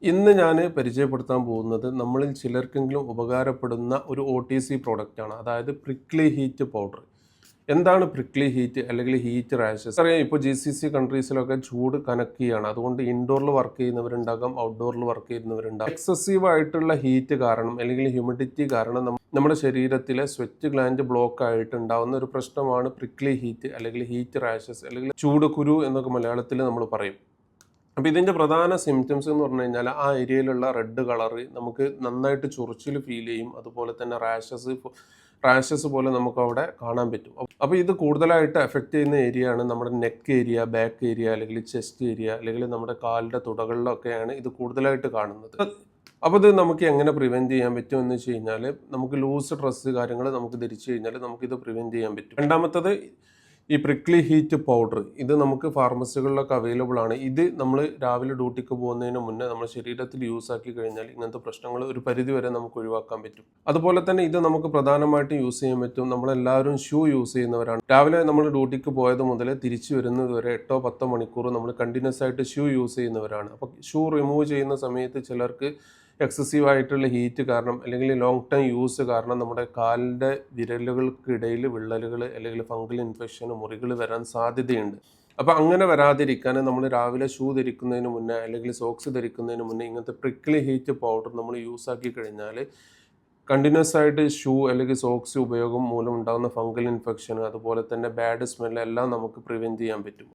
ഇന്ന് ഞാൻ പരിചയപ്പെടുത്താൻ പോകുന്നത് നമ്മളിൽ ചിലർക്കെങ്കിലും ഉപകാരപ്പെടുന്ന ഒരു OTC പ്രോഡക്റ്റാണ്. അതായത് പ്രിക്ലി ഹീറ്റ് പൗഡർ. എന്താണ് പ്രിക്ലി ഹീറ്റ് അല്ലെങ്കിൽ ഹീറ്റ് റാഷസ്? അറിയാം, ഇപ്പോൾ GCC കൺട്രീസിലൊക്കെ ചൂട് കനക്കുകയാണ്. അതുകൊണ്ട് ഇൻഡോറിൽ വർക്ക് ചെയ്യുന്നവരുണ്ടാകാം, ഔട്ട്ഡോറിൽ വർക്ക് ചെയ്യുന്നവരുണ്ടാകും. എക്സസീവ് ആയിട്ടുള്ള ഹീറ്റ് കാരണം അല്ലെങ്കിൽ ഹ്യൂമിഡിറ്റി കാരണം നമ്മുടെ ശരീരത്തിലെ സ്വെറ്റ് ഗ്ലാൻഡ് ബ്ലോക്ക് ആയിട്ട് ഉണ്ടാകുന്ന ഒരു പ്രശ്നമാണ് പ്രിക്ലി ഹീറ്റ് അല്ലെങ്കിൽ ഹീറ്റ് റാഷസ് അല്ലെങ്കിൽ ചൂട് കുരു എന്നൊക്കെ മലയാളത്തിൽ നമ്മൾ പറയും. അപ്പോൾ ഇതിൻ്റെ പ്രധാന സിംറ്റംസ് എന്ന് പറഞ്ഞു കഴിഞ്ഞാൽ ആ ഏരിയയിലുള്ള റെഡ് കളറ് നമുക്ക് നന്നായിട്ട് ചൊറിച്ചിൽ ഫീൽ ചെയ്യും. അതുപോലെ തന്നെ റാഷസ് പോലെ നമുക്ക് അവിടെ കാണാൻ പറ്റും. അപ്പോൾ ഇത് കൂടുതലായിട്ട് എഫക്റ്റ് ചെയ്യുന്ന ഏരിയ ആണ് നമ്മുടെ നെക്ക് ഏരിയ, ബാക്ക് ഏരിയ അല്ലെങ്കിൽ ചെസ്റ്റ് ഏരിയ അല്ലെങ്കിൽ നമ്മുടെ കാലിൻ്റെ തുടകളിലൊക്കെയാണ് ഇത് കൂടുതലായിട്ട് കാണുന്നത്. അപ്പോൾ ഇത് നമുക്ക് എങ്ങനെ പ്രിവെൻറ്റ് ചെയ്യാൻ പറ്റും എന്ന് വെച്ച് കഴിഞ്ഞാൽ നമുക്ക് ലൂസ് ഡ്രസ്സ് കാര്യങ്ങൾ നമുക്ക് ധരിച്ചു കഴിഞ്ഞാൽ നമുക്കിത് പ്രിവെൻറ്റ് ചെയ്യാൻ പറ്റും. രണ്ടാമത്തത് ഈ പ്രിക്ലി ഹീറ്റ് പൗഡർ. ഇത് നമുക്ക് ഫാർമസികളിലൊക്കെ അവൈലബിൾ ആണ്. ഇത് നമ്മൾ രാവിലെ ഡ്യൂട്ടിക്ക് പോകുന്നതിന് മുന്നേ നമ്മുടെ ശരീരത്തിൽ യൂസ് ആക്കി കഴിഞ്ഞാൽ ഇങ്ങനത്തെ പ്രശ്നങ്ങൾ ഒരു പരിധി വരെ നമുക്ക് ഒഴിവാക്കാൻ പറ്റും. അതുപോലെ തന്നെ ഇത് നമുക്ക് പ്രധാനമായിട്ടും യൂസ് ചെയ്യാൻ പറ്റും. നമ്മളെല്ലാവരും ഷൂ യൂസ് ചെയ്യുന്നവരാണ്. രാവിലെ നമ്മൾ ഡ്യൂട്ടിക്ക് പോയത് മുതൽ തിരിച്ചു വരുന്നത് വരെ 8-10 മണിക്കൂർ നമ്മൾ കണ്ടിന്യൂസ് ആയിട്ട് ഷൂ യൂസ് ചെയ്യുന്നവരാണ്. അപ്പോൾ ഷൂ റിമൂവ് ചെയ്യുന്ന സമയത്ത് ചിലർക്ക് എക്സസീവ് ആയിട്ടുള്ള ഹീറ്റ് കാരണം അല്ലെങ്കിൽ ലോങ് ടൈം യൂസ് കാരണം നമ്മുടെ കാലിൻ്റെ വിരലുകൾക്കിടയിൽ വിള്ളലുകൾ അല്ലെങ്കിൽ ഫംഗൽ ഇൻഫെക്ഷൻ, മുറികൾ വരാൻ സാധ്യതയുണ്ട്. അപ്പോൾ അങ്ങനെ വരാതിരിക്കാൻ നമ്മൾ രാവിലെ ഷൂ ധരിക്കുന്നതിന് മുന്നേ അല്ലെങ്കിൽ സോക്സ് ധരിക്കുന്നതിന് മുന്നേ ഇങ്ങനത്തെ പ്രിക്ലി ഹീറ്റ് പൗഡർ നമ്മൾ യൂസ് ആക്കി കഴിഞ്ഞാൽ കണ്ടിന്യൂസ് ആയിട്ട് ഷൂ അല്ലെങ്കിൽ സോക്സ് ഉപയോഗം മൂലം ഉണ്ടാകുന്ന ഫംഗൽ ഇൻഫെക്ഷൻ അതുപോലെ തന്നെ ബാഡ് സ്മെൽ എല്ലാം നമുക്ക് പ്രിവെൻറ്റ് ചെയ്യാൻ പറ്റും.